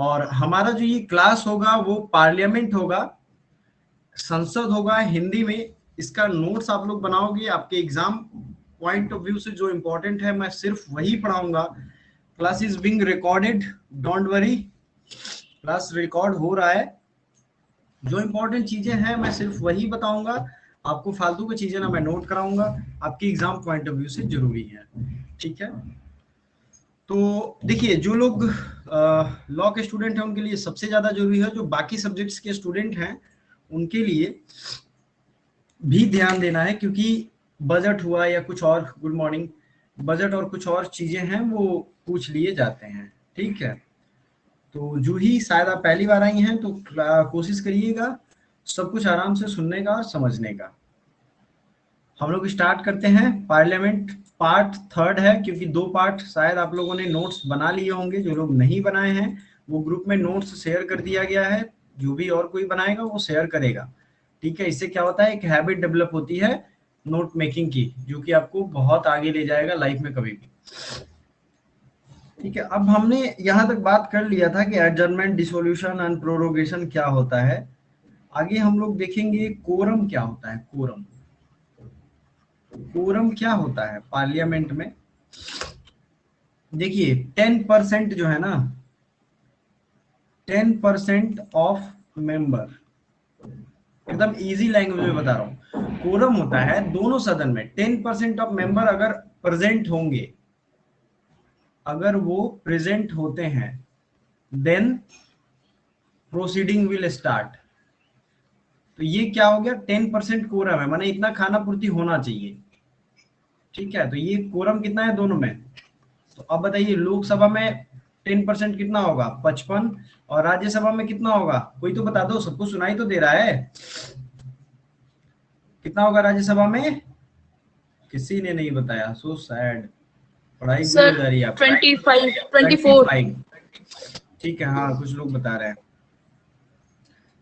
और हमारा जो ये क्लास होगा वो पार्लियामेंट होगा, संसद होगा हिंदी में। इसका नोट्स आप लोग बनाओगे, आपके एग्जाम पॉइंट ऑफ व्यू से जो इंपॉर्टेंट है मैं सिर्फ वही पढ़ाऊंगा। Class is being recorded, don't worry, class record हो रहा है। जो इंपॉर्टेंट चीजें हैं मैं सिर्फ वही बताऊंगा, आपको फालतू की चीजें ना मैं नोट कराऊंगा, आपकी एग्जाम पॉइंट ऑफ व्यू से जरूरी है। ठीक है, तो देखिए जो लोग लॉ के स्टूडेंट हैं उनके लिए सबसे ज्यादा जरूरी है, जो बाकी सब्जेक्ट्स के स्टूडेंट हैं उनके लिए भी ध्यान देना है, क्योंकि बजट हुआ या कुछ और, गुड मॉर्निंग, बजट और कुछ और चीजें हैं वो पूछ लिए जाते हैं। ठीक है, तो जूही शायद आप पहली बार आई हैं, तो कोशिश करिएगा सब कुछ आराम से सुनने का और समझने का। हम लोग स्टार्ट करते हैं। पार्लियामेंट पार्ट थर्ड है, क्योंकि दो पार्ट शायद आप लोगों ने नोट्स बना लिए होंगे, जो लोग नहीं बनाए हैं वो ग्रुप में नोट्स शेयर कर दिया गया है, जो भी और कोई बनाएगा वो शेयर करेगा। ठीक है, इससे क्या होता है, एक हैबिट डेवलप होती है नोट मेकिंग की, जो कि आपको बहुत आगे ले जाएगा लाइफ में कभी भी। ठीक है, अब हमने यहाँ तक बात कर लिया था कि एडजर्नमेंट, डिसोल्यूशन एंड प्रोरोगेशन क्या होता है। आगे हम लोग देखेंगे कोरम क्या होता है। कोरम, कोरम क्या होता है पार्लियामेंट में। देखिए 10% जो है ना, 10% ऑफ मेंबर, एकदम इजी लैंग्वेज में बता रहा हूँ, कोरम होता है दोनों सदन में 10% ऑफ मेंबर अगर प्रेजेंट होंगे, अगर वो प्रेजेंट होते हैं, देन प्रोसीडिंग विल स्टार्ट। तो ये क्या हो गया, 10% कोरम है, माने इतना खाना पूर्ति होना चाहिए। ठीक है, तो ये कोरम कितना है दोनों में। तो अब बताइए लोकसभा में 10% कितना होगा, 55, और राज्यसभा में कितना होगा, कोई तो बता दो, सबको सुनाई तो दे रहा है। कितना होगा राज्यसभा में, किसी ने नहीं बताया, सो सैड। पढ़ाई गुल हो जा रही है आपकी। 25, 24। 25। ठीक है, हाँ कुछ लोग बता रहे हैं।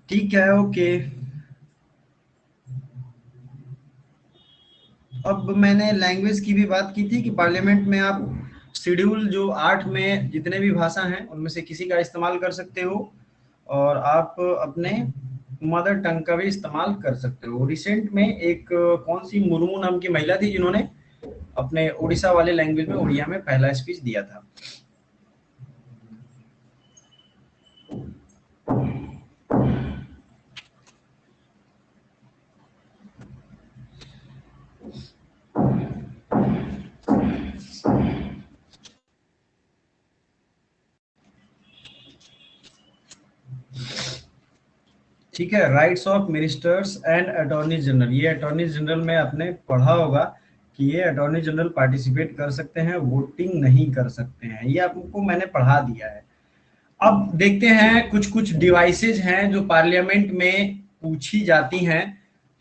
ठीक है, ओके। अब मैंने लैंग्वेज की भी बात की थी कि पार्लियामेंट में आप शेड्यूल जो 8 में जितने भी भाषा हैं उनमें से किसी का इस्तेमाल कर सकते हो, और आप अपने मदर टंग का भी इस्तेमाल कर सकते हो। रिसेंट में एक कौन सी मुर्मू नाम की महिला थी जिन्होंने अपने उड़ीसा वाले लैंग्वेज में, उड़िया में पहला स्पीच दिया था। ठीक है, rights of ministers and attorney general, ये अटॉर्नी जनरल में आपने पढ़ा होगा कि ये अटॉर्नी जनरल पार्टिसिपेट कर सकते हैं, वोटिंग नहीं कर सकते हैं, ये आपको मैंने पढ़ा दिया है। अब देखते हैं कुछ कुछ डिवाइसेज हैं जो पार्लियामेंट में पूछी जाती हैं।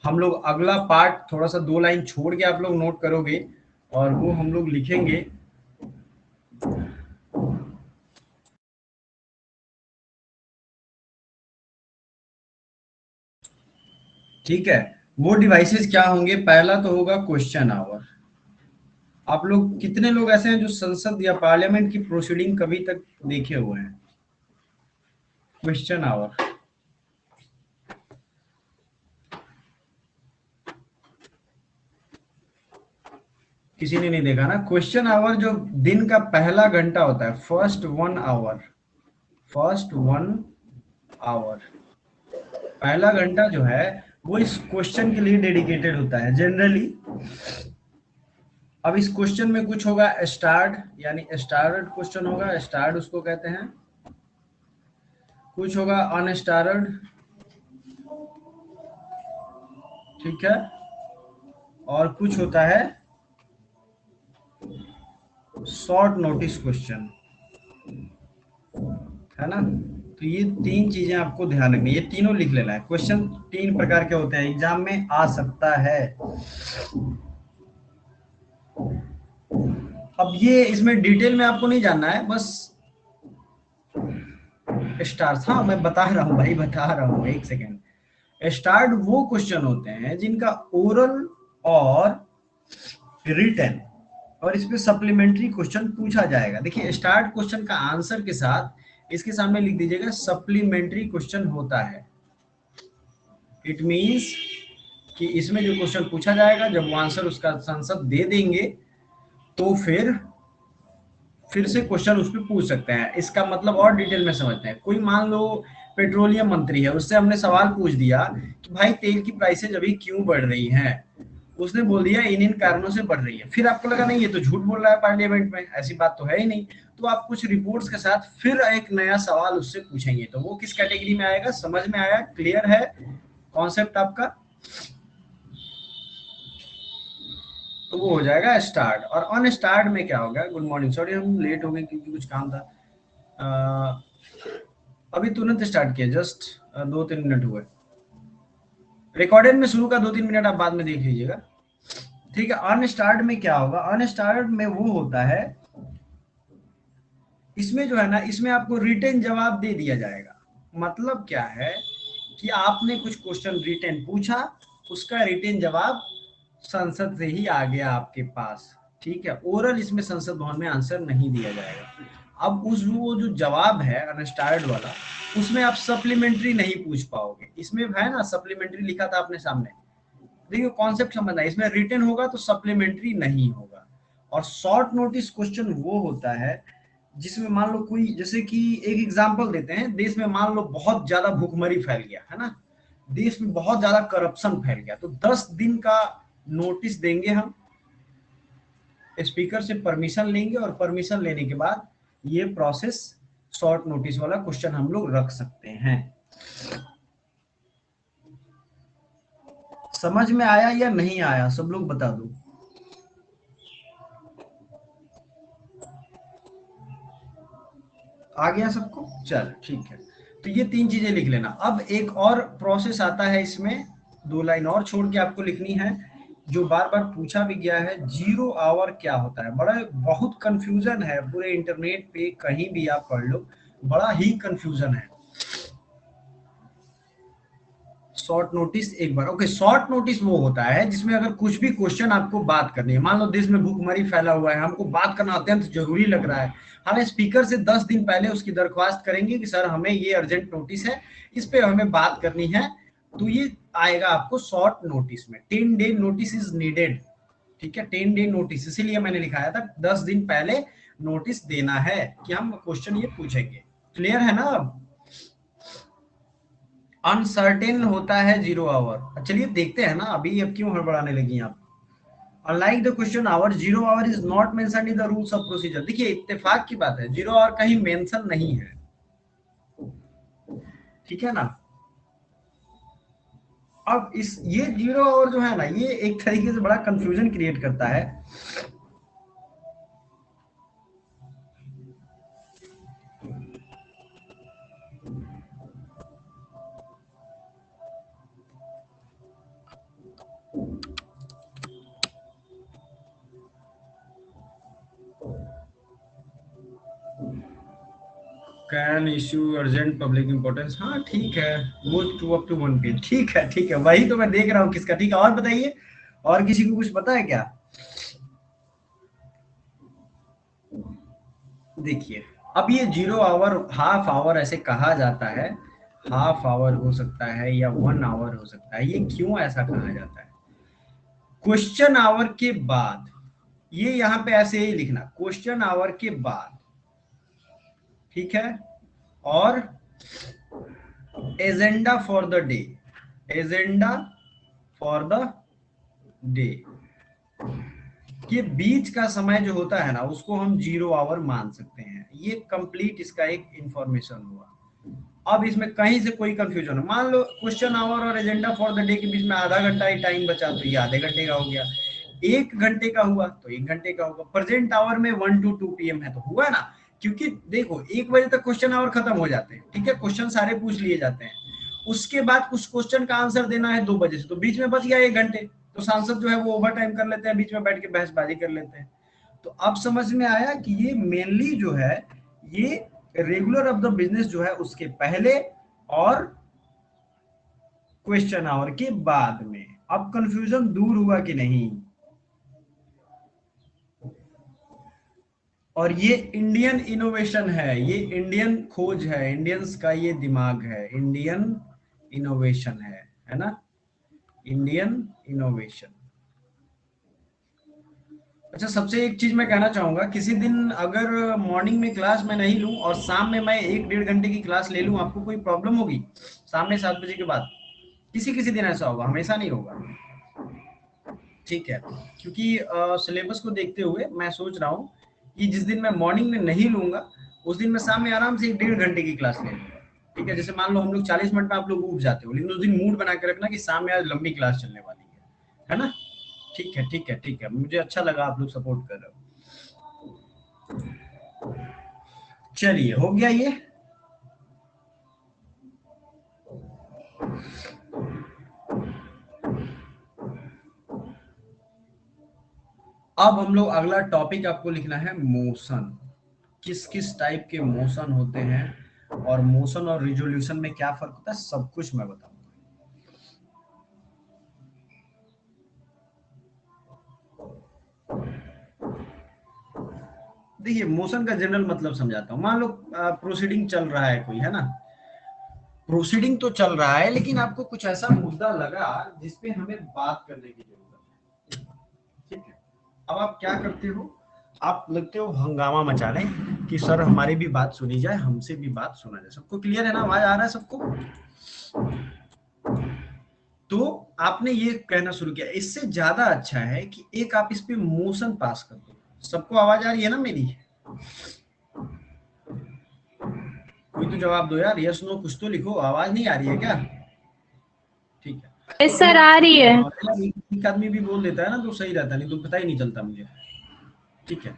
हम लोग अगला पार्ट थोड़ा सा 2 लाइन छोड़ के आप लोग नोट करोगे और वो हम लोग लिखेंगे। ठीक है, वो डिवाइसेस क्या होंगे, पहला तो होगा क्वेश्चन आवर। आप लोग कितने लोग ऐसे हैं जो संसद या पार्लियामेंट की प्रोसीडिंग कभी तक देखे हुए हैं। क्वेश्चन आवर, किसी ने नहीं देखा ना। क्वेश्चन आवर जो दिन का पहला घंटा होता है, फर्स्ट 1 आवर, फर्स्ट 1 आवर, पहला घंटा जो है वो इस क्वेश्चन के लिए डेडिकेटेड होता है जनरली। अब इस क्वेश्चन में कुछ होगा स्टार्ट, यानी स्टार्ड क्वेश्चन होगा, स्टार्ड उसको कहते हैं। कुछ होगा अनस्टार्ड, ठीक है, और कुछ होता है शॉर्ट नोटिस क्वेश्चन, है ना। तो ये 3 चीजें आपको ध्यान रखनी है, ये तीनों लिख लेना है। क्वेश्चन 3 प्रकार के होते हैं, एग्जाम में आ सकता है। अब ये इसमें डिटेल में आपको नहीं जानना है, बस स्टार्स, हाँ मैं बता रहा हूँ भाई, बता रहा हूँ, एक सेकेंड। स्टार्ट वो क्वेश्चन होते हैं जिनका ओरल और रिटन और इस पे सप्लीमेंट्री क्वेश्चन पूछा जाएगा। देखिए स्टार्ट क्वेश्चन का आंसर के साथ इसके सामने लिख दीजिएगा सप्लीमेंट्री क्वेश्चन होता है। इट मीन्स कि इसमें जो क्वेश्चन पूछा जाएगा, जब वो आंसर उसका सांसद दे देंगे तो फिर से क्वेश्चन उस पर पूछ सकते हैं। इसका मतलब और डिटेल में समझते हैं। कोई मान लो पेट्रोलियम मंत्री है, उससे हमने सवाल पूछ दिया कि भाई तेल की प्राइसेज अभी क्यों बढ़ रही हैं। उसने बोल दिया इन कारणों से बढ़ रही है। फिर आपको लगा नहीं ये तो झूठ बोल रहा है पार्लियामेंट में, ऐसी बात तो है ही नहीं। तो आप कुछ रिपोर्ट्स के साथ फिर एक नया सवाल उससे पूछेंगे, तो वो किस कैटेगरी में आएगा? समझ में आया? क्लियर है कॉन्सेप्ट आपका? तो वो हो जाएगा स्टार्ट। और ऑन स्टार्ट में क्या होगा? गुड मॉर्निंग, सॉरी हम लेट हो गए क्योंकि कुछ काम था। अभी तुरंत स्टार्ट किया, जस्ट 2-3 मिनट हुए। रिकॉर्डेड में शुरू का 2-3 मिनट आप बाद में देख लीजिएगा, ठीक है। ऑन स्टार्ट में क्या होगा? ऑन स्टार्ट में वो होता है, इसमें जो है ना, इसमें आपको रिटन जवाब दे दिया जाएगा। मतलब क्या है कि आपने कुछ क्वेश्चन रिटन पूछा, उसका रिटन जवाब संसद से ही आ गया आपके पास, ठीक है। ओरल इसमें संसद भवन में आंसर नहीं दिया जाएगा। अब उस वो जो जवाब है अनस्टार्ड वाला, उसमें आप सप्लीमेंट्री नहीं पूछ पाओगे। इसमें है ना सप्लीमेंट्री लिखा था अपने सामने, देखिए कॉन्सेप्ट समझना है। इसमें रिटन होगा तो सप्लीमेंट्री नहीं होगा। और शॉर्ट नोटिस क्वेश्चन वो होता है जिसमें मान लो कोई, जैसे कि एक एग्जांपल देते हैं, देश में मान लो बहुत ज्यादा भूखमरी फैल गया है ना, देश में बहुत ज्यादा करप्शन फैल गया, तो 10 दिन का नोटिस देंगे हम, स्पीकर से परमिशन लेंगे और परमिशन लेने के बाद ये प्रोसेस, शॉर्ट नोटिस वाला क्वेश्चन हम लोग रख सकते हैं। समझ में आया या नहीं आया? सब लोग बता दो। आ गया सबको? चल ठीक है। तो ये 3 चीजें लिख लेना। अब एक और प्रोसेस आता है इसमें, 2 लाइन और छोड़ के आपको लिखनी है, जो बार बार पूछा भी गया है। 0 आवर क्या होता है? बड़ा बहुत कंफ्यूजन है पूरे इंटरनेट पे, कहीं भी आप पढ़ लो, बड़ा ही कंफ्यूजन है। शॉर्ट नोटिस एक बार, ओके। शॉर्ट नोटिस वो होता है जिसमें अगर कुछ भी क्वेश्चन आपको बात करनी है, मान लो देश में भूखमरी फैला हुआ है, हमको बात करना अत्यंत जरूरी लग रहा है, हम स्पीकर से 10 दिन पहले उसकी दरख्वास्त करेंगे कि सर हमें ये अर्जेंट नोटिस है, इस पे हमें बात करनी है, तो ये आएगा आपको शॉर्ट नोटिस में। 10 डे नोटिस इज नीडेड, ठीक है। 10 डे नोटिस इसीलिए मैंने लिखाया था 10 दिन पहले नोटिस देना है कि हम क्वेश्चन ये पूछेंगे। क्लियर है ना? अब अनसर्टेन होता है 0 आवर। चलिए देखते हैं ना, अभी अब क्यों हड़बड़ाने लगी आप? Unlike the question hour, 0 hour is not mentioned in the rules of procedure. देखिए इत्तेफाक की बात है, 0 आवर कहीं मेंशन नहीं है, ठीक है ना। अब इस ये 0 आवर जो है ना, ये एक तरीके से बड़ा कंफ्यूजन क्रिएट करता है। Can issue urgent public importance, हाँ ठीक है, वो टू अप टू 1 पेज, ठीक है ठीक है, वही तो मैं देख रहा हूँ किसका, ठीक है। और बताइए, और किसी को कुछ पता है क्या? देखिए अब ये 0 आवर, हाफ आवर ऐसे कहा जाता है, हाफ आवर हो सकता है या 1 आवर हो सकता है। ये क्यों ऐसा कहा जाता है? क्वेश्चन आवर के बाद, ये यहाँ पे ऐसे ही लिखना, क्वेश्चन आवर के बाद, ठीक है। और agenda for the day, agenda for the day के बीच का समय जो होता है ना, उसको हम 0 आवर मान सकते हैं। ये कंप्लीट इसका एक इंफॉर्मेशन हुआ। अब इसमें कहीं से कोई कंफ्यूजन हो, मान लो क्वेश्चन आवर और एजेंडा फॉर द डे के बीच में आधा घंटा ही टाइम बचा, तो ये आधे घंटे का हो गया। 1 घंटे का हुआ तो 1 घंटे का होगा। प्रेजेंट आवर में 1 to 2 PM है, तो हुआ ना। क्योंकि देखो 1 बजे तक क्वेश्चन आवर खत्म हो जाते हैं, ठीक है, क्वेश्चन सारे पूछ लिए जाते हैं। उसके बाद कुछ क्वेश्चन का आंसर देना है 2 बजे से, तो बीच में बच गया 1 घंटे, तो सांसद जो है वो ओवर टाइम कर लेते हैं, बीच में बैठ के बहसबाजी कर लेते हैं। तो अब समझ में आया कि ये मेनली जो है, ये रेगुलर ऑफ द बिजनेस जो है उसके पहले और क्वेश्चन आवर के बाद में। अब कंफ्यूजन दूर हुआ कि नहीं? और ये इंडियन इनोवेशन है, ये इंडियन खोज है, इंडियंस का ये दिमाग है, इंडियन इनोवेशन है ना, इंडियन इनोवेशन। अच्छा, सबसे एक चीज मैं कहना चाहूंगा, किसी दिन अगर मॉर्निंग में क्लास मैं नहीं लूं और शाम में मैं 1-1.5 घंटे की क्लास ले लूं, आपको कोई प्रॉब्लम होगी? शाम में 7 बजे के बाद किसी किसी दिन ऐसा होगा, हमेशा नहीं होगा, ठीक है? क्योंकि सिलेबस को देखते हुए मैं सोच रहा हूँ कि जिस दिन मैं मॉर्निंग में नहीं लूंगा, उस दिन मैं शाम में आराम से 1-1.5 घंटे की क्लास ले लूंगा, ठीक है? जैसे मान लो हम लोग 40 मिनट में आप लोग उठ जाते हो, लेकिन उस दिन मूड बना के रखना कि शाम में आज लंबी क्लास चलने वाली है ना? ठीक है, ठीक है, ठीक है, मुझे अच्छा लगा आप लोग सपोर्ट कर रहे हो। चलिए, हो गया ये। अब हम लोग अगला टॉपिक आपको लिखना है मोशन। किस किस टाइप के मोशन होते हैं और मोशन और रिजोल्यूशन में क्या फर्क होता है, सब कुछ मैं बताऊंगा। देखिए, मोशन का जनरल मतलब समझाता हूँ। मान लो प्रोसीडिंग चल रहा है कोई, है ना, प्रोसीडिंग तो चल रहा है, लेकिन आपको कुछ ऐसा मुद्दा लगा जिसपे हमें बात करने की जरूरत है, ठीक है? अब आप क्या करते हो, आप लगते हो हंगामा मचाने कि सर हमारी भी बात सुनी जाए, हमसे भी बात सुना जाए। सबको क्लियर है ना, आवाज आ रहा है सबको? तो आपने ये कहना शुरू किया, इससे ज्यादा अच्छा है कि एक आप इस पे मोशन पास कर दो। सबको आवाज आ रही है ना मेरी? कोई तो जवाब दो यार, यस नो कुछ तो लिखो, आवाज नहीं आ रही है क्या? ठीक है, यस सर, आ रही है। यार एक आदमी भी बोल देता है ना तो सही रहता, नहीं तो पता ही नहीं चलता मुझे, ठीक है?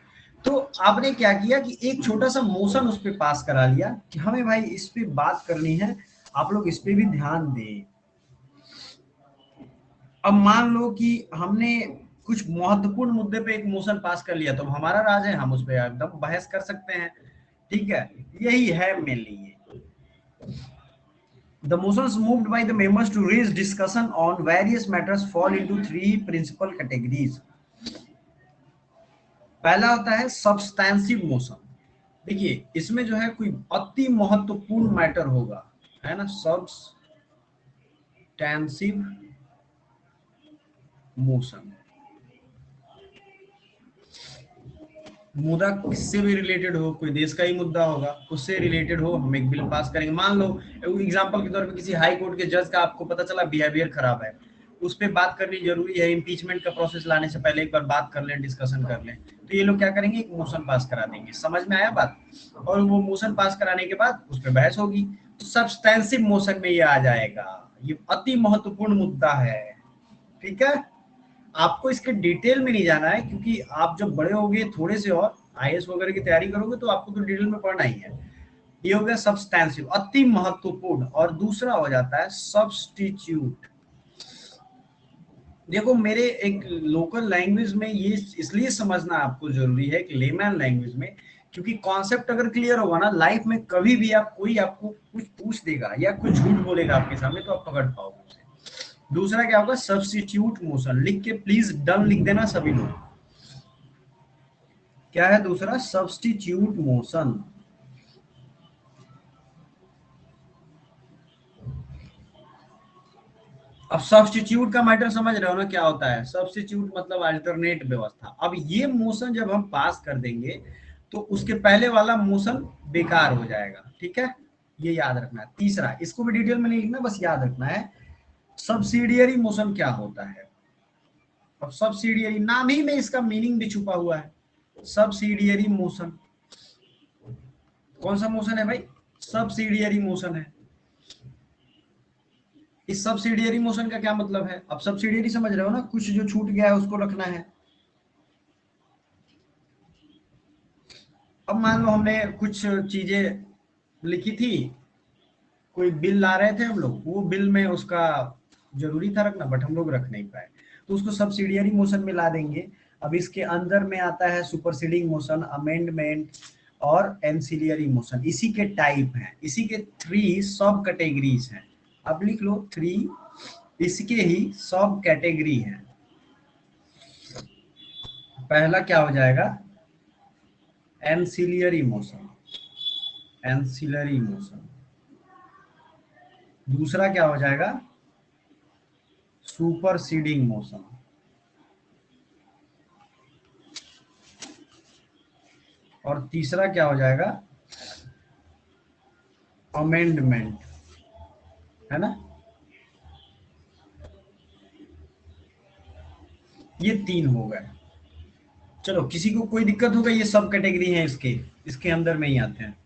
तो आपने क्या किया कि एक छोटा सा मोशन उस पे पास करा लिया कि हमें भाई इस पे बात करनी है, आप लोग इस पे भी ध्यान दें। अब मान लो कि हमने कुछ महत्वपूर्ण मुद्दे पे एक मोशन पास कर लिया, तो हमारा राज है, हम उस पे एकदम बहस कर सकते हैं, ठीक है? यही है मेनली ये। The motions moved by the members to raise discussion on various matters fall into three principal categories. पहला होता है सब्सटैंसिव मोशन। देखिए, इसमें जो है कोई अति महत्वपूर्ण मैटर होगा, है ना, सब्सटैंसिव मोशन। मुद्दा किससे भी रिलेटेड हो, कोई देश का ही मुद्दा होगा, उससे रिलेटेड हो, हम एक बिल पास करेंगे। मान लो एग्जांपल के तौर पे किसी हाई कोर्ट के जज का आपको पता चला बिहेवियर खराब है, उस पर बात करनी जरूरी है, इम्पीचमेंट का प्रोसेस लाने से पहले एक बार बात कर लें, डिस्कशन कर लें, तो ये लोग क्या करेंगे, एक मोशन पास करा देंगे। समझ में आया बात? और वो मोशन पास कराने के बाद उस पर बहस होगी, तो सब्सटेंसिव मोशन में ये आ जाएगा, ये अति महत्वपूर्ण मुद्दा है, ठीक है? आपको इसके डिटेल में नहीं जाना है, क्योंकि आप जब बड़े होगे थोड़े से और आईएएस वगैरह की तैयारी करोगे तो आपको तो डिटेल में पढ़ना ही है। ये हो गया सब्सटैंसिव, अति महत्वपूर्ण। और दूसरा हो जाता है सब्स्टिट्यूट। देखो, मेरे एक लोकल लैंग्वेज में ये इसलिए समझना आपको जरूरी है कि लेमैन लैंग्वेज में, क्योंकि कॉन्सेप्ट अगर क्लियर होगा ना, लाइफ में कभी भी आप कोई आपको कुछ पूछ देगा या कुछ झूठ बोलेगा आपके सामने, तो आप पकड़ पाओगे उसे। दूसरा क्या होगा, सब्स्टिट्यूट मोशन। लिख के प्लीज डन लिख देना सभी लोग। क्या है दूसरा? Substitute motion. अब सब्स्टिट्यूट का मैटर समझ रहे हो ना, क्या होता है? सब्स्टिट्यूट मतलब अल्टरनेट व्यवस्था। अब ये मोशन जब हम पास कर देंगे तो उसके पहले वाला मोशन बेकार हो जाएगा, ठीक है? ये याद रखना है। तीसरा, इसको भी डिटेल में नहीं लिखना, बस याद रखना है, सब्सिडियरी मोशन क्या होता है। अब सब्सिडियरी नाम ही में इसका मीनिंग भी छुपा हुआ है। सब्सिडियरी मोशन कौन सा मोशन है भाई? सब्सिडियरी मोशन है। इस सब्सिडियरी मोशन का क्या मतलब है? अब सब्सिडियरी समझ रहे हो ना, कुछ जो छूट गया है उसको रखना है। अब मान लो हमने कुछ चीजें लिखी थी, कोई बिल ला रहे थे हम लोग, वो बिल में उसका जरूरी था रखना, बट हम लोग रख नहीं पाए, तो उसको सब्सिडियरी मोशन में ला देंगे। अब इसके अंदर में आता है सुपरसीडिंग मोशन, अमेंडमेंट और एंसिलियरी मोशन। इसी के टाइप हैं, इसी के 3 सब कैटेगरीज हैं। अब लिख लो 3 इसके ही सब कैटेगरी हैं। पहला क्या हो जाएगा? Ancillary motion, ancillary motion. दूसरा क्या हो जाएगा? Superseding motion. और तीसरा क्या हो जाएगा? अमेंडमेंट, है ना? ये तीन हो गए। चलो, किसी को कोई दिक्कत होगा? ये सब कैटेगरी है इसके, इसके अंदर में ही आते हैं।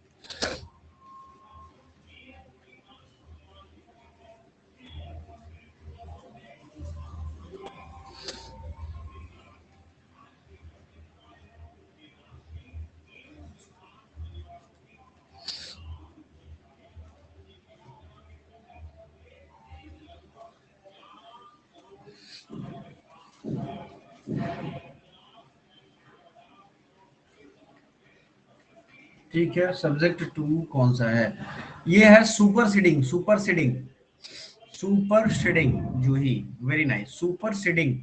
ठीक है, सब्जेक्ट 2 कौन सा है? ये है सुपरसीडिंग, सुपरसीडिंग, सुपरसीडिंग। जूही, वेरी नाइस, सुपरसीडिंग।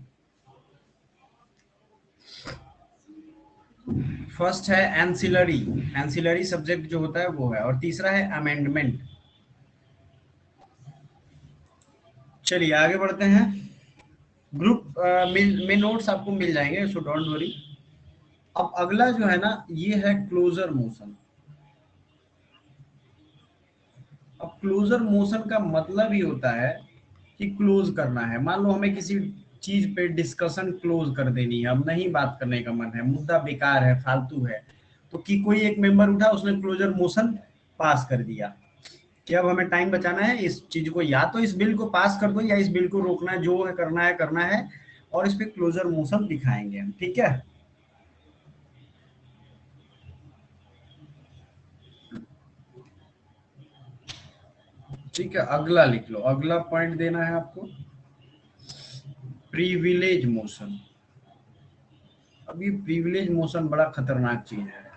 फर्स्ट है एंसिलरी, एंसिलरी सब्जेक्ट जो होता है वो है, और तीसरा है अमेंडमेंट। चलिए आगे बढ़ते हैं। ग्रुप में नोट्स आपको मिल जाएंगे, सो डोंट वरी। अब अगला जो है ना, ये है क्लोजर मोशन। अब क्लोजर मोशन का मतलब ही होता है कि क्लोज करना है। मान लो हमें किसी चीज पे डिस्कशन क्लोज कर देनी है, अब नहीं बात करने का मन है, मुद्दा बेकार है, फालतू है, तो कि कोई एक मेंबर उठा, उसने क्लोजर मोशन पास कर दिया कि अब हमें टाइम बचाना है, इस चीज को या तो इस बिल को पास कर दो या इस बिल को रोकना है, जो है करना है करना है, और इस पे क्लोजर मोशन दिखाएंगे हम। ठीक है, ठीक है, अगला लिख लो। अगला पॉइंट देना है आपको, प्रिविलेज मोशन। अब ये प्रिविलेज मोशन बड़ा खतरनाक चीज है।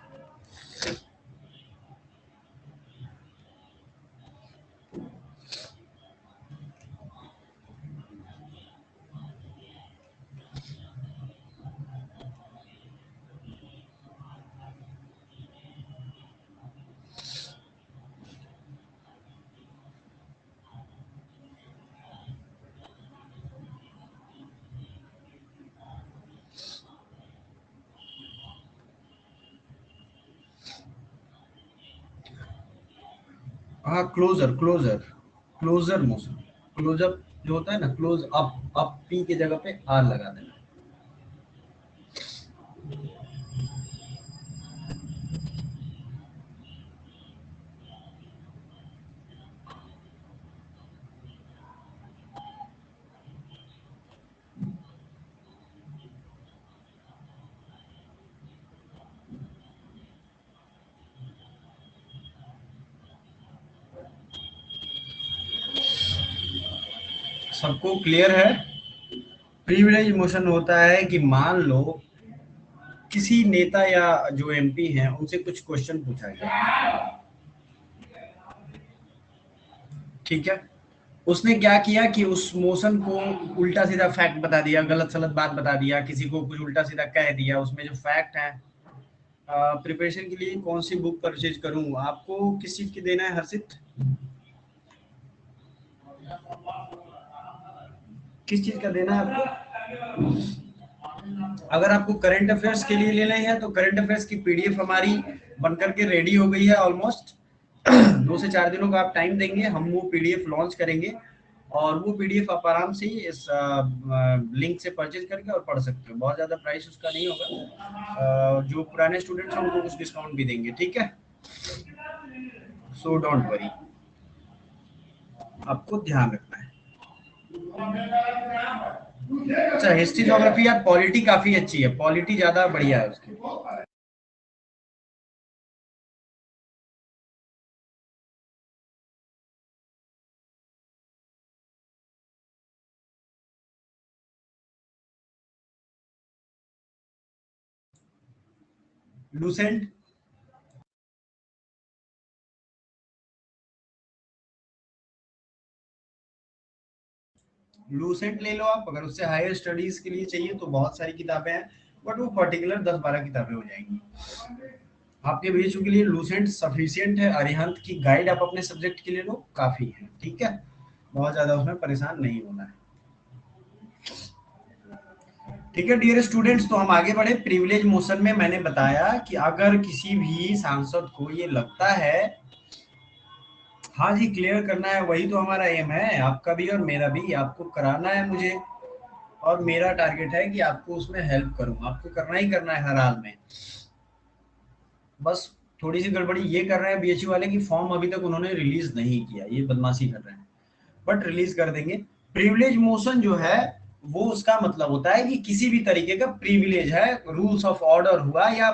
हाँ, closure, closure, closure motion. Closeup जो होता है ना, क्लोज अप, अप पी की जगह पे आर लगा देना। सबको क्लियर है? प्रिविलेज मोशन होता है कि मान लो किसी नेता या जो एमपी हैं उनसे कुछ क्वेश्चन पूछा गया, ठीक है, उसने क्या किया कि उस मोशन को उल्टा सीधा फैक्ट बता दिया, गलत सलत बात बता दिया, किसी को कुछ उल्टा सीधा कह दिया, उसमें जो फैक्ट है। प्रिपरेशन के लिए कौन सी बुक परचेज करूं? आपको किस चीज की देना है हर्षित? किस चीज का देना है आपको? अगर आपको करंट अफेयर्स के लिए लेना है तो करंट अफेयर्स की पीडीएफ हमारी बनकर के रेडी हो गई है ऑलमोस्ट। 2 से 4 दिनों का आप टाइम देंगे, हम वो पीडीएफ लॉन्च करेंगे, और वो पीडीएफ आप आराम से ही इस लिंक से परचेज करके और पढ़ सकते हो। बहुत ज्यादा प्राइस उसका नहीं होगा, जो पुराने स्टूडेंट्स हैं उनको कुछ डिस्काउंट भी देंगे। ठीक है, सो डोंट वरी, आपको ध्यान रखना है। अच्छा, हिस्ट्री ज्योग्राफी यार, पॉलिटी काफी अच्छी है, पॉलिटी ज्यादा बढ़िया है उसकी। लूसेंट, लूसेंट ले लो आप, अगर उससे हायर स्टडीज के लिए चाहिए तो बहुत सारी किताबें हैं, बट वो पर्टिकुलर 10-12 किताबें हो जाएंगी। आपके बीएचयू के लिए लूसेंट सफिशिएंट है, अरिहंत की गाइड आप अपने सब्जेक्ट के लिए लो, काफी है, ठीक है, बहुत ज्यादा उसमें परेशान नहीं होना है। ठीक है डियर स्टूडेंट्स, तो हम आगे बढ़े। प्रिविलेज मोशन में मैंने बताया कि अगर किसी भी सांसद को ये लगता है, हाँ जी क्लियर करना है, वही तो हमारा एम है, आपका भी और मेरा भी, आपको कराना है मुझे, और मेरा टारगेट है कि आपको उसमें हेल्प करूँ, आपको करना ही करना है हर हाल में। बस थोड़ी सी गड़बड़ी ये कर रहे हैं बीएचयू वाले की, फॉर्म अभी तक उन्होंने रिलीज नहीं किया, ये बदमाशी कर रहे हैं, बट रिलीज कर देंगे। प्रिविलेज मोशन जो है वो उसका मतलब होता है कि किसी भी तरीके का प्रिविलेज है, रूल्स ऑफ ऑर्डर हुआ या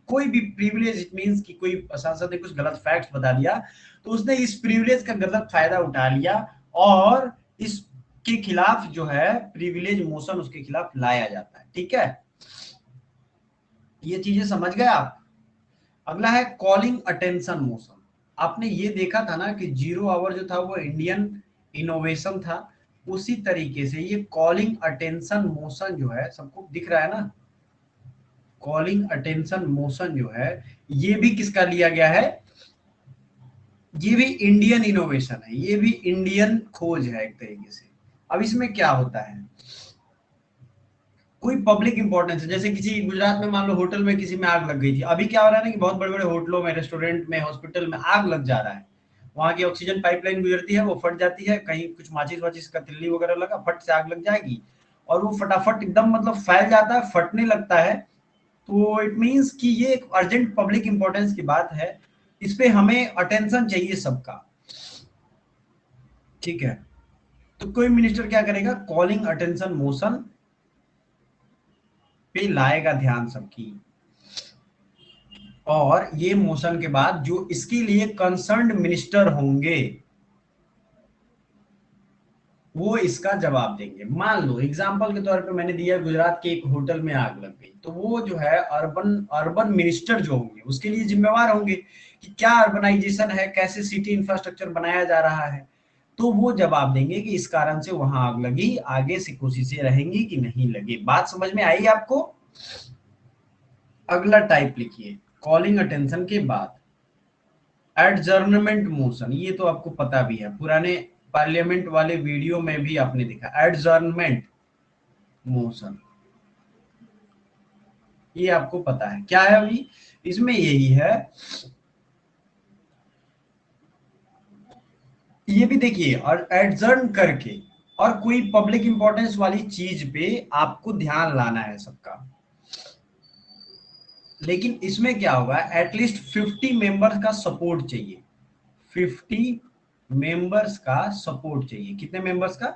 कोई भी प्रिविलेज, इट मींस कि कोई सांसद ने कुछ गलत फैक्ट्स बता दिया तो उसने इस प्रिविलेज का गलत फायदा उठा लिया और इसके खिलाफ जो है प्रिविलेज मोशन उसके खिलाफ लाया जाता है, ठीक है, ये चीजें समझ गए आप। अगला है कॉलिंग अटेंशन मोशन। आपने ये देखा था ना कि 0 आवर जो था वो इंडियन इनोवेशन था, उसी तरीके से ये कॉलिंग अटेंशन मोशन जो है, सबको दिख रहा है ना, कॉलिंग अटेंशन मोशन जो है ये भी किसका लिया गया है, ये भी इंडियन इनोवेशन है, ये भी इंडियन खोज है एक तरीके से। अब इसमें क्या होता है, कोई पब्लिक इंपॉर्टेंस है, जैसे किसी गुजरात में मान लो होटल में किसी में आग लग गई थी, अभी क्या हो रहा है ना कि बहुत बड़े बड़े होटलों में, रेस्टोरेंट में, हॉस्पिटल में आग लग जा रहा है, वहां की ऑक्सीजन पाइपलाइन गुजरती है, वो फट जाती है, कहीं कुछ माचिस वाचिस का तिल्ली वगैरह लगा, फट से आग लग जाएगी, और वो फटाफट एकदम मतलब फैल जाता है, फटने लगता है। तो इट मीन्स कि ये एक अर्जेंट पब्लिक इंपॉर्टेंस की बात है, इस पे हमें अटेंशन चाहिए सबका, ठीक है। तो कोई मिनिस्टर क्या करेगा, कॉलिंग अटेंशन मोशन पे लाएगा ध्यान सबकी, और ये मोशन के बाद जो इसके लिए कंसर्न्ड मिनिस्टर होंगे वो इसका जवाब देंगे। मान लो एग्जांपल के तौर पे मैंने दिया, गुजरात के एक होटल में आग लग गई, तो वो जो है अर्बन अर्बन मिनिस्टर जो होंगे उसके लिए जिम्मेवार होंगे कि क्या अर्बनाइजेशन है, कैसे सिटी इंफ्रास्ट्रक्चर बनाया जा रहा है, तो वो जवाब देंगे कि इस कारण से वहां आग लगी, आगे से कोशिशें रहेंगी कि नहीं लगे। बात समझ में आई आपको। अगला टाइप लिखिए, कॉलिंग अटेंशन के बाद एडजर्नमेंट मोशन, ये तो आपको पता भी है, पुराने पार्लियामेंट वाले वीडियो में भी आपने देखा एडजर्नमेंट मोशन, ये आपको पता है क्या है अभी, इसमें यही है, ये भी देखिए, और एडजर्न करके और कोई पब्लिक इंपॉर्टेंस वाली चीज पे आपको ध्यान लाना है सबका, लेकिन इसमें क्या होगा, एटलीस्ट 50 मेंबर्स का सपोर्ट चाहिए, 50 मेंबर्स का सपोर्ट चाहिए, कितने मेंबर्स का,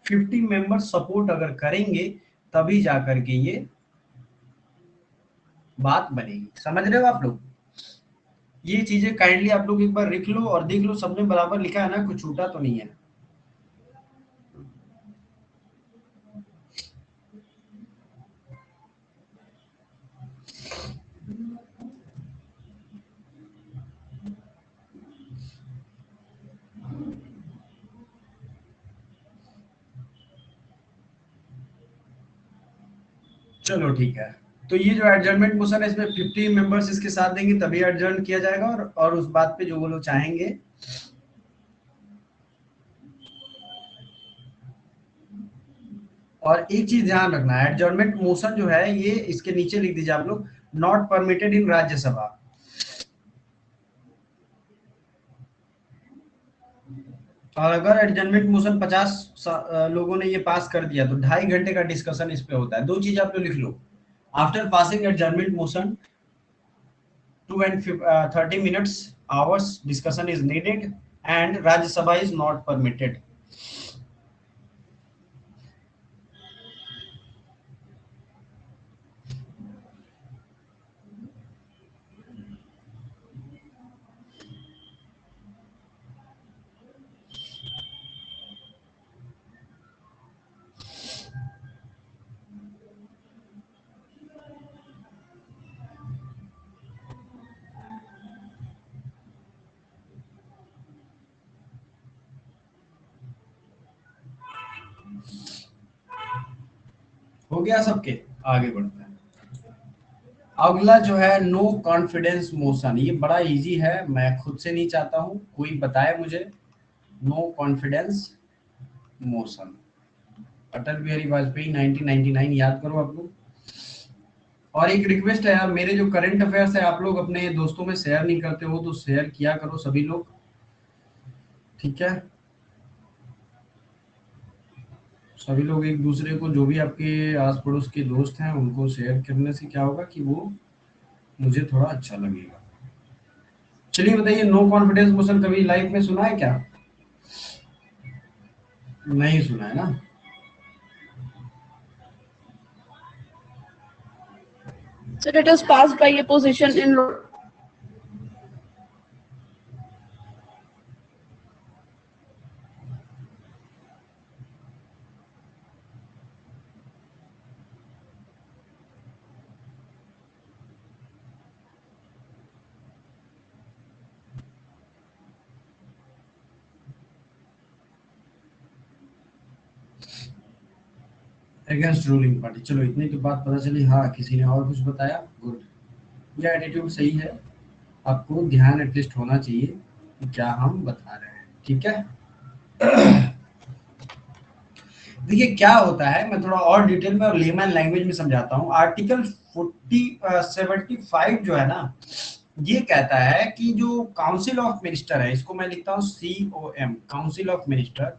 50 मेंबर्स सपोर्ट अगर करेंगे तभी जाकर के ये बात बनेगी, समझ रहे हो आप लोग। ये चीजें काइंडली आप लोग एक बार लिख लो और देख लो सबने बराबर लिखा है ना, कुछ छूटा तो नहीं है। चलो ठीक है, तो ये जो एडजर्नमेंट मोशन है इसमें 50 मेंबर्स इसके साथ देंगे तभी एडजर्न किया जाएगा, और उस बात पे जो वो लोग चाहेंगे। और एक चीज ध्यान रखना है, एडजर्नमेंट मोशन जो है ये इसके नीचे लिख दीजिए आप लोग, नॉट परमिटेड इन राज्यसभा। और अगर एडजर्नमेंट मोशन 50 लोगों ने ये पास कर दिया तो 2.5 घंटे का डिस्कशन इस पे होता है। दो चीज आप लोग लिख लो, after passing adjournment motion 2 and 30 minutes hours discussion is needed and Rajya Sabha is not permitted. हो गया सबके, आगे बढ़ते हैं। अगला जो है नो कॉन्फिडेंस मोशन, ये बड़ा इजी है, मैं खुद से नहीं चाहता हूँ, कोई बताए मुझे। No confidence motion, Atal Bihari Vajpayee 1999, याद करो आप लोग। और एक रिक्वेस्ट है यार, मेरे जो करंट अफेयर्स है आप लोग अपने दोस्तों में शेयर नहीं करते हो तो शेयर किया करो सभी लोग, ठीक है। सभी लोग एक दूसरे को, जो भी आपके आस पड़ोस के दोस्त हैं उनको शेयर करने से क्या होगा कि वो मुझे थोड़ा अच्छा लगेगा। चलिए बताइए, नो कॉन्फिडेंस मोशन कभी लाइफ में सुना है क्या? नहीं सुना है ना। So it is passed by a position in against ruling party. चलो इतनी तो बात पता चली। हाँ, किसी ने और कुछ बताया? गुड, ये एटीट्यूड सही है, आपको ध्यान एटलीस्ट होना चाहिए कि क्या हम बता रहे हैं, ठीक है। देखिए क्या होता है, मैं थोड़ा और डिटेल में और लेमन लैंग्वेज में समझाता हूँ। आर्टिकल 75 जो है ना, ये कहता है कि जो काउंसिल ऑफ मिनिस्टर है, इसको मैं लिखता हूँ COM, काउंसिल ऑफ मिनिस्टर,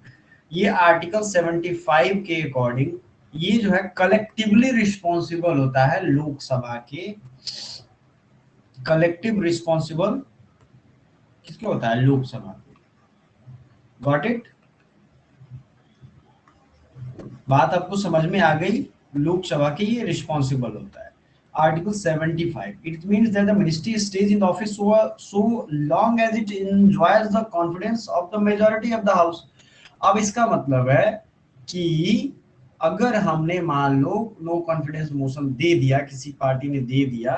ये आर्टिकल 75 के अकॉर्डिंग ये जो है कलेक्टिवली रिस्पॉन्सिबल होता है लोकसभा के। कलेक्टिव रिस्पॉन्सिबल किसके होता है? लोकसभा। Got it? बात आपको समझ में आ गई? लोकसभा के ये रिस्पॉन्सिबल होता है। Article 75, it means that the ministry stays in the office so long as it enjoys the confidence of the majority of the house. अब इसका मतलब है कि अगर हमने मान लो नो कॉन्फिडेंस मोशन दे दिया, किसी पार्टी ने दे दिया,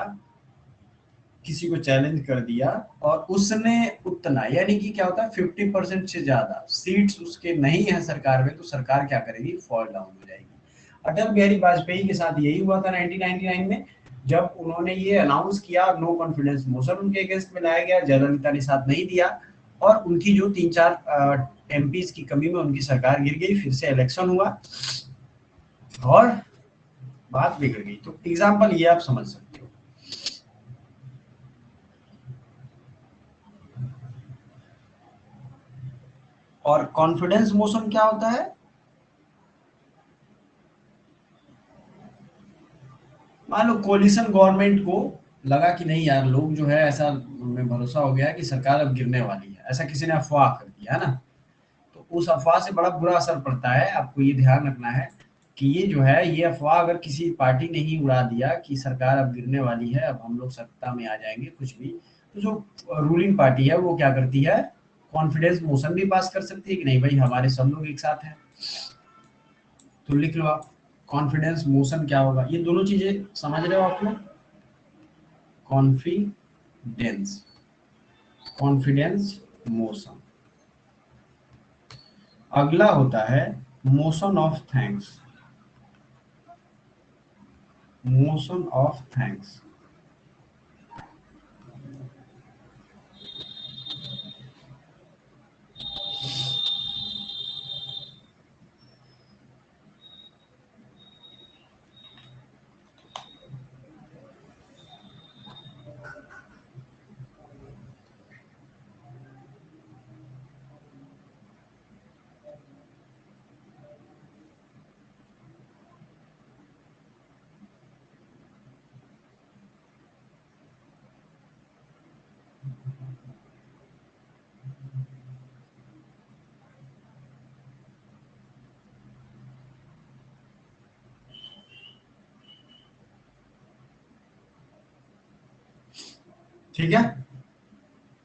किसी को चैलेंज कर दिया और उसने उतना, यानी कि क्या होता है 50% से ज्यादा सीट्स उसके नहीं है सरकार में, तो सरकार क्या करेगी? फॉल डाउन हो जाएगी। अटल बिहारी वाजपेयी के साथ यही हुआ था 1999 में, जब उन्होंने ये अनाउंस किया नो कॉन्फिडेंस मोशन उनके अगेंस्ट में लाया गया, जयललिता ने साथ नहीं दिया और उनकी जो 3-4 एमपीज की कमी में उनकी सरकार गिर गई, फिर से इलेक्शन हुआ और बात बिगड़ गई। तो एग्जाम्पल ये आप समझ सकते हो। और कॉन्फिडेंस मोशन क्या होता है? मान लो कोलिशन गवर्नमेंट को लगा कि नहीं यार, लोग जो है ऐसा में भरोसा हो गया है कि सरकार अब गिरने वाली है, ऐसा किसी ने अफवाह कर दिया है ना, तो उस अफवाह से बड़ा बुरा असर पड़ता है। आपको ये ध्यान रखना है कि ये जो है, ये अफवाह अगर किसी पार्टी ने ही उड़ा दिया कि सरकार अब गिरने वाली है, अब हम लोग सत्ता में आ जाएंगे कुछ भी, तो जो रूलिंग पार्टी है वो क्या करती है? कॉन्फिडेंस मोशन भी पास कर सकती है कि नहीं भाई हमारे सब लोग एक साथ हैं। तो लिख लो आप, कॉन्फिडेंस मोशन क्या होगा, ये दोनों चीजें समझ रहे हो आप लोग? Confidence, confidence motion. अगला होता है motion of thanks, motion of thanks. ठीक है,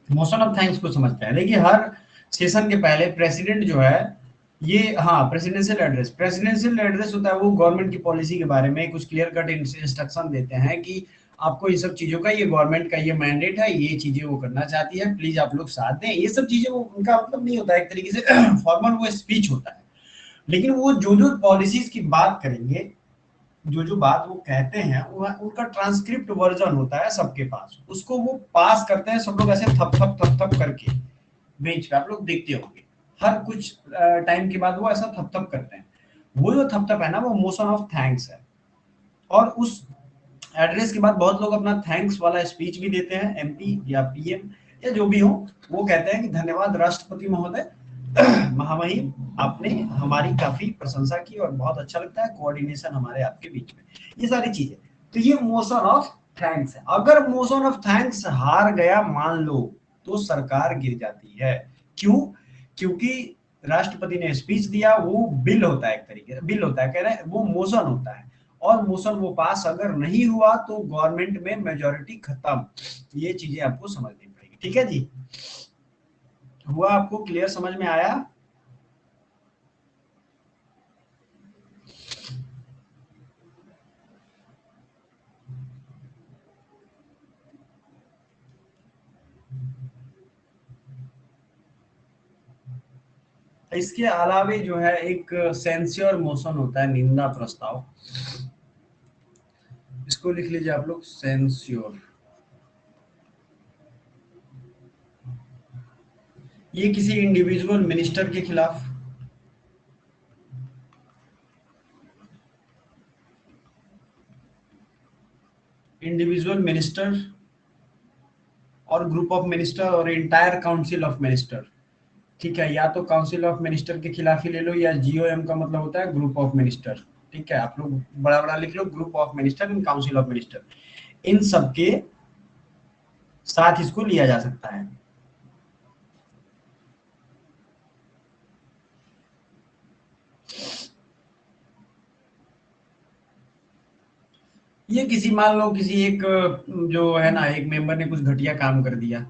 मोशन ऑफ थैंक्स को समझते हैं। देखिए हर सेशन के पहले प्रेसिडेंट जो है ये, हाँ, प्रेसिडेंशियल एड्रेस, प्रेसिडेंशियल एड्रेस होता है वो गवर्नमेंट की पॉलिसी के बारे में कुछ क्लियर कट इंस्ट्रक्शन देते हैं कि आपको इन सब चीजों का, ये गवर्नमेंट का ये मैंडेट है, ये चीजें वो करना चाहती है, प्लीज आप लोग साथ दें। ये सब चीजें वो उनका मतलब नहीं होता है, एक तरीके से फॉर्मल वो स्पीच होता है, लेकिन वो जो जो पॉलिसीज की बात करेंगे जो जो बात वो कहते हैं उनका ट्रांसक्रिप्ट वर्जन होता है सबके पास, उसको वो पास करते हैं सब लोग ऐसे थप थप थप थप करके बेंच पे, आप लोग देखते होंगे हर कुछ टाइम के बाद वो ऐसा थप थप करते हैं। वो जो थप थप है ना वो मोशन ऑफ थैंक्स है। और उस एड्रेस के बाद बहुत लोग अपना थैंक्स वाला स्पीच भी देते हैं, एमपी या पीएम या जो भी हो, वो कहते हैं कि धन्यवाद राष्ट्रपति महोदय, महामहिम, आपने हमारी काफी प्रशंसा की और बहुत अच्छा लगता है कोऑर्डिनेशन हमारे आपके बीच में, ये सारी चीजें। तो ये मोशन ऑफ थैंक्स है। अगर मोशन ऑफ थैंक्स हार गया मान लो तो सरकार गिर जाती है। क्यों? क्योंकि राष्ट्रपति ने स्पीच दिया, वो बिल होता है, एक तरीके से बिल होता है, कह रहे हैं वो मोशन होता है, और मोशन वो पास अगर नहीं हुआ तो गवर्नमेंट में मेजोरिटी खत्म। ये चीजें आपको समझनी पड़ेगी, ठीक है जी? हुआ आपको क्लियर, समझ में आया? इसके अलावे जो है एक सेंस्योर मोशन होता है, निंदा प्रस्ताव, इसको लिख लीजिए आप लोग, सेंस्योर। ये किसी इंडिविजुअल मिनिस्टर के खिलाफ, इंडिविजुअल मिनिस्टर और ग्रुप ऑफ मिनिस्टर और इंटायर काउंसिल ऑफ मिनिस्टर, ठीक है? या तो काउंसिल ऑफ मिनिस्टर के खिलाफ ही ले लो, या जीओएम का मतलब होता है ग्रुप ऑफ मिनिस्टर, ठीक है? आप लोग बड़ा बड़ा लिख लो, group of minister in council of minister, इन सबके साथ इसको लिया जा सकता है। ये किसी, मान लो किसी एक जो है ना, एक मेंबर ने कुछ घटिया काम कर दिया,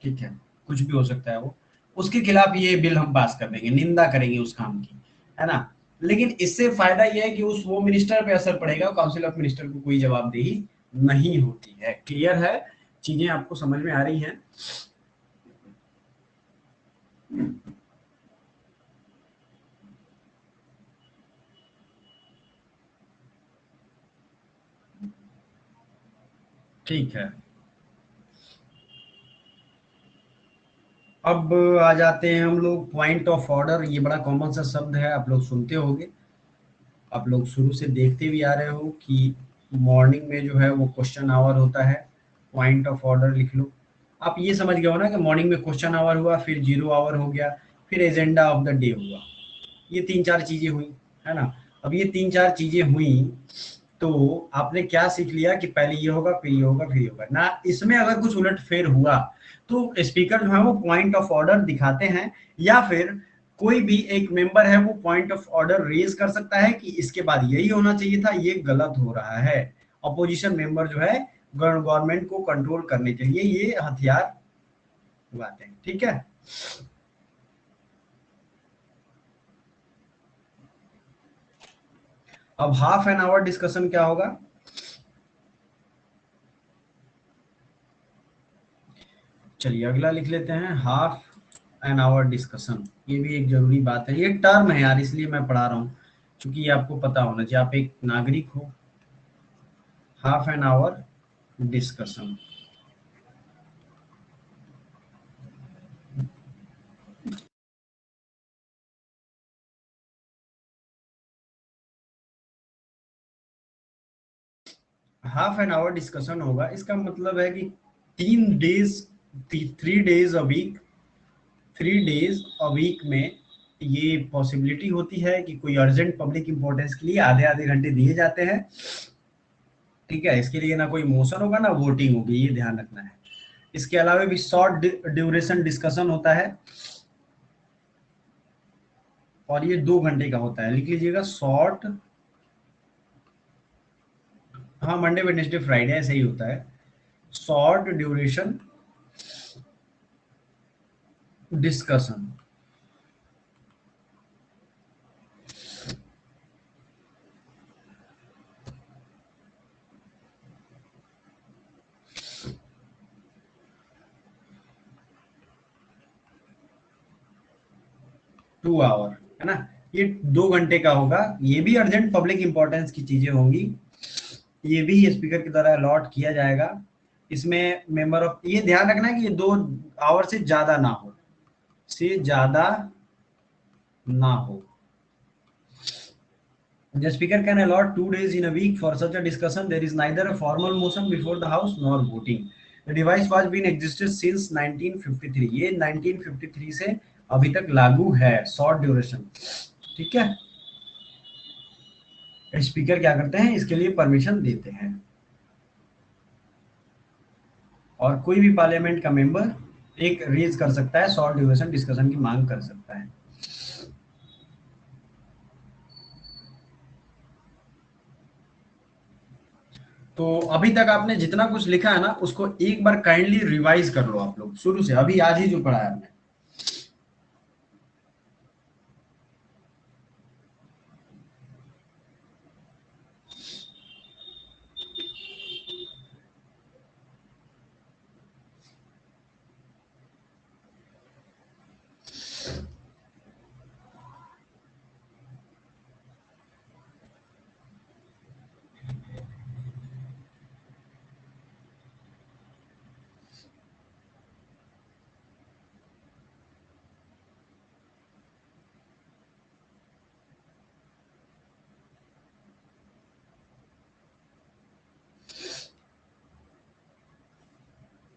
ठीक है, कुछ भी हो सकता है वो, उसके खिलाफ ये बिल हम पास कर देंगे, निंदा करेंगे उस काम की, है ना? लेकिन इससे फायदा ये है कि उस वो मिनिस्टर पे असर पड़ेगा, काउंसिल ऑफ मिनिस्टर को कोई जवाबदेही नहीं होती है। क्लियर है? चीजें आपको समझ में आ रही हैं? ठीक है, अब आ जाते हैं हम लोग पॉइंट ऑफ ऑर्डर। ये बड़ा कॉमन सा शब्द है, आप लोग सुनते होंगे, आप लोग शुरू से देखते भी आ रहे हो कि मॉर्निंग में जो है वो क्वेश्चन आवर होता है, पॉइंट ऑफ ऑर्डर लिख लो। आप ये समझ गए हो ना कि मॉर्निंग में क्वेश्चन आवर हुआ, फिर जीरो आवर हो गया, फिर एजेंडा ऑफ द डे हुआ, ये तीन चार चीजें हुई, है ना? अब ये तीन चार चीजें हुई तो आपने क्या सीख लिया कि पहले ये होगा, फिर ये होगा, फिर ये होगा ना। इसमें अगर कुछ उलटफेर हुआ तो स्पीकर जो है वो पॉइंट ऑफ ऑर्डर दिखाते हैं, या फिर कोई भी एक मेंबर है वो पॉइंट ऑफ ऑर्डर रेज कर सकता है कि इसके बाद यही होना चाहिए था, ये गलत हो रहा है। अपोजिशन मेंबर जो है गवर्नमेंट को कंट्रोल करने के लिए ये हथियार उगाते हैं, ठीक है? अब हाफ एन आवर डिस्कशन क्या होगा? चलिए अगला लिख लेते हैं, हाफ एन आवर डिस्कशन। ये भी एक जरूरी बात है, ये टर्म है यार, इसलिए मैं पढ़ा रहा हूँ, क्योंकि ये आपको पता होना चाहिए, आप एक नागरिक हो। Half an hour discussion, half an hour discussion होगा, इसका मतलब है कि 3 days, 3 days a week, 3 days a week में ये पॉसिबिलिटी होती है कि कोई अर्जेंट पब्लिक इंपॉर्टेंस के लिए आधे आधे घंटे दिए जाते हैं, ठीक है? इसके लिए ना कोई मोशन होगा ना वोटिंग होगी, ये ध्यान रखना है। इसके अलावा भी शॉर्ट ड्यूरेशन डिस्कशन होता है, और ये 2 घंटे का होता है, लिख लीजिएगा शॉर्ट। हाँ, मंडे वेडनेसडे फ्राइडे ऐसे ही होता है, शॉर्ट ड्यूरेशन डिस्कशन। 2 आवर, है ना? ये 2 घंटे का होगा, ये भी अर्जेंट पब्लिक इंपॉर्टेंस की चीजें होंगी, ये भी स्पीकर के द्वारा अलॉट किया जाएगा। इसमें मेंबर ऑफ, ये ध्यान रखना है कि ये 2 आवर से ज्यादा ना हो, से ज्यादा ना हो। The speaker can allot 2 days in a week for such a discussion. There is neither a formal motion before the House nor voting. The device was been existed since 1953. ये 1953 से अभी तक लागू है, शॉर्ट ड्यूरेशन। ठीक है, speaker क्या करते हैं, इसके लिए परमिशन देते हैं, और कोई भी पार्लियामेंट का मेंबर एक रेज कर सकता है, शॉर्ट ड्यूरेशन डिस्कशन की मांग कर सकता है। तो अभी तक आपने जितना कुछ लिखा है ना, उसको एक बार काइंडली रिवाइज कर लो आप लोग शुरू से, अभी आज ही जो पढ़ा है आपने।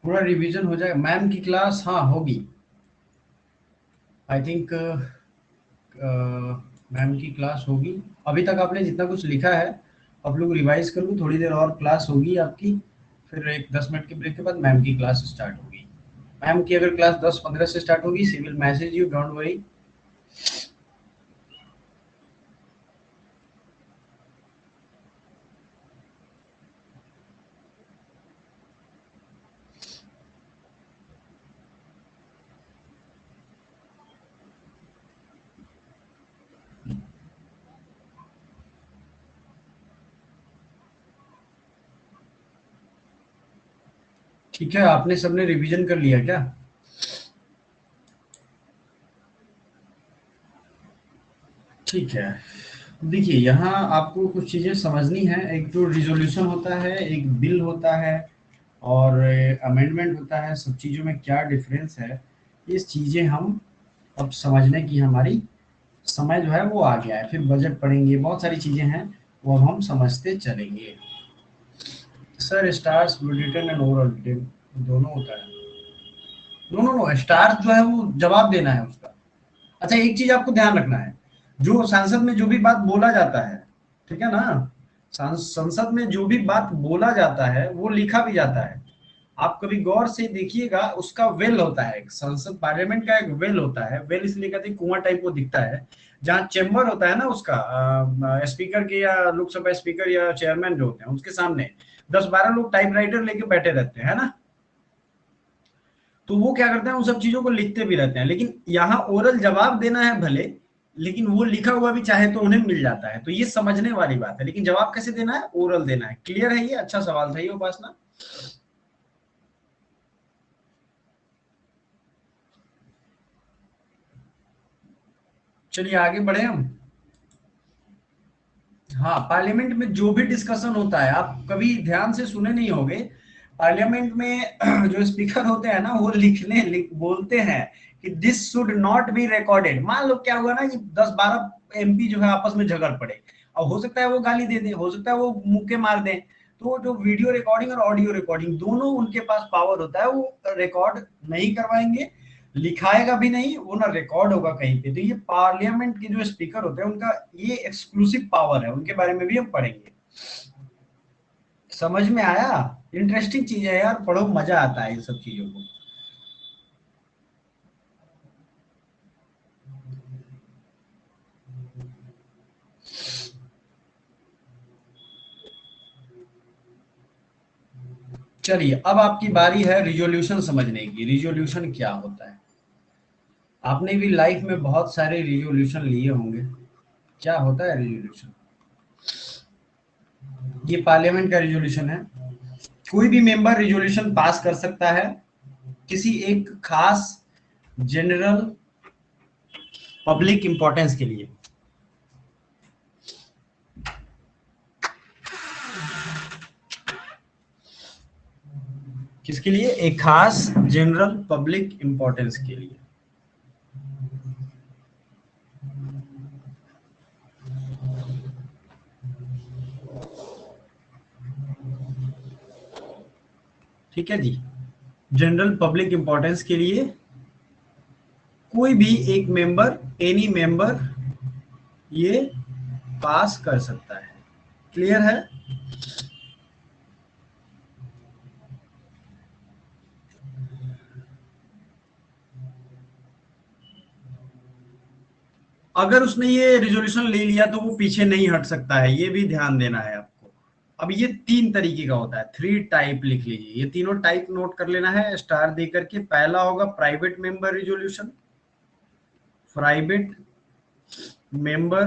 पूरा रिवीजन हो जाएगा। मैम की क्लास हाँ होगी, आई थिंक मैम की क्लास होगी। अभी तक आपने जितना कुछ लिखा है आप लोग रिवाइज कर लो, थोड़ी देर और क्लास होगी आपकी, फिर एक 10 मिनट के ब्रेक के बाद मैम की क्लास स्टार्ट होगी। मैम की अगर क्लास 10-15 से स्टार्ट होगी, she will message you, don't worry. ठीक है, आपने सबने रिवीजन कर लिया क्या? ठीक है, देखिए यहाँ आपको कुछ चीजें समझनी है। एक तो रिजोल्यूशन होता है, एक बिल होता है, और अमेंडमेंट होता है। सब चीजों में क्या डिफरेंस है, ये चीजें हम अब समझने की हमारी समय जो है वो आ गया है। फिर बजट पढ़ेंगे, बहुत सारी चीजें हैं वो अब हम समझते चलेंगे। Sir stars written and oral दोनों होता है। नो नो नो, स्टार्स जो है वो जवाब देना है उसका। अच्छा, एक चीज आपको ध्यान रखना है, जो संसद में जो भी बात बोला जाता है, ठीक है ना, संसद में जो भी बात बोला जाता है वो लिखा भी जाता है। आप कभी गौर से देखिएगा, उसका वेल होता है, संसद पार्लियामेंट का एक वेल होता है। वेल इसलिए कहते हैं, कुआं टाइप वो दिखता है, जहाँ चेम्बर होता है ना उसका, स्पीकर के या लोकसभा स्पीकर या चेयरमैन जो होते हैं उसके सामने 10-12 लोग टाइपराइटर लेके बैठे रहते हैं ना, तो वो क्या करते हैं, उन सब चीजों को लिखते भी रहते हैं। लेकिन यहाँ ओरल जवाब देना है भले, लेकिन वो लिखा हुआ भी चाहे तो उन्हें मिल जाता है, तो ये समझने वाली बात है। लेकिन जवाब कैसे देना है, ओरल देना है। क्लियर है? ये अच्छा सवाल था ये, उपासना। चलिए आगे बढ़े हम। हाँ, पार्लियामेंट में जो भी डिस्कशन होता है, आप कभी ध्यान से सुने नहीं होंगे, पार्लियामेंट में जो स्पीकर होते हैं ना, वो बोलते हैं कि this should not be recorded. मान लो क्या हुआ ना कि 10-12 एमपी जो है आपस में झगड़ पड़े, अब हो सकता है वो गाली दे दे, हो सकता है वो मुक्के मार दें, तो जो वीडियो रिकॉर्डिंग और ऑडियो रिकॉर्डिंग दोनों उनके पास पावर होता है, वो रिकॉर्ड नहीं करवाएंगे, लिखाएगा भी नहीं, वो ना रिकॉर्ड होगा कहीं पे। तो ये पार्लियामेंट के जो स्पीकर होते हैं उनका ये एक्सक्लूसिव पावर है, उनके बारे में भी हम पढ़ेंगे। समझ में आया? इंटरेस्टिंग चीज है यार, पढ़ो, मजा आता है इन सब चीजों को। चलिए, अब आपकी बारी है रिजोल्यूशन समझने की। रिजोल्यूशन क्या होता है? आपने भी लाइफ में बहुत सारे रिजोल्यूशन लिए होंगे। क्या होता है रिजोल्यूशन? ये पार्लियामेंट का रिजोल्यूशन है। कोई भी मेंबर रिजोल्यूशन पास कर सकता है किसी एक खास जनरल पब्लिक इंपॉर्टेंस के लिए। किसके लिए? एक खास जनरल पब्लिक इंपॉर्टेंस के लिए। ठीक है जी, जनरल पब्लिक इंपॉर्टेंस के लिए कोई भी एक मेंबर, एनी मेंबर ये पास कर सकता है। क्लियर है? अगर उसने ये रिजोल्यूशन ले लिया तो वो पीछे नहीं हट सकता है, ये भी ध्यान देना है आपको। अब ये 3 तरीके का होता है, 3 टाइप लिख लीजिए, ये तीनों टाइप नोट कर लेना है स्टार दे करके। पहला होगा private member resolution, private member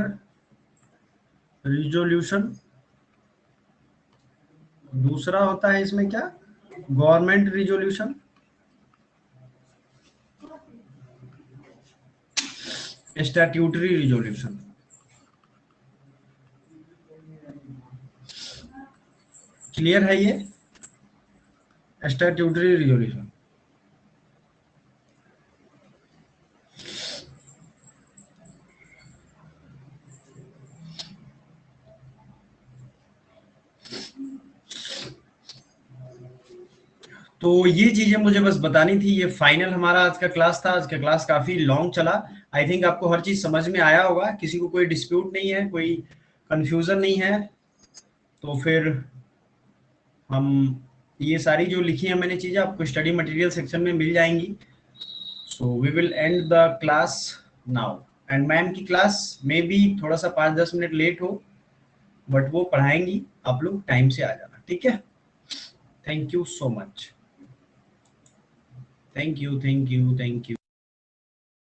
resolution. दूसरा होता है इसमें क्या? Government resolution, statutory resolution. Clear है ये? Statutory resolution. तो ये चीजें मुझे बस बतानी थी। ये फाइनल हमारा आज का क्लास था। आज का क्लास काफी लॉन्ग चला। आई थिंक आपको हर चीज समझ में आया होगा, किसी को कोई डिस्प्यूट नहीं है, कोई कंफ्यूजन नहीं है। तो फिर हम ये सारी जो लिखी है मैंने चीजें आपको स्टडी मटेरियल सेक्शन में मिल जाएंगी। So we will end the class now. And ma'am की क्लास में भी थोड़ा सा 5-10 मिनट लेट हो, बट वो पढ़ाएंगी, आप लोग टाइम से आ जाना। ठीक है? Thank you so much. Thank you, thank you, thank you.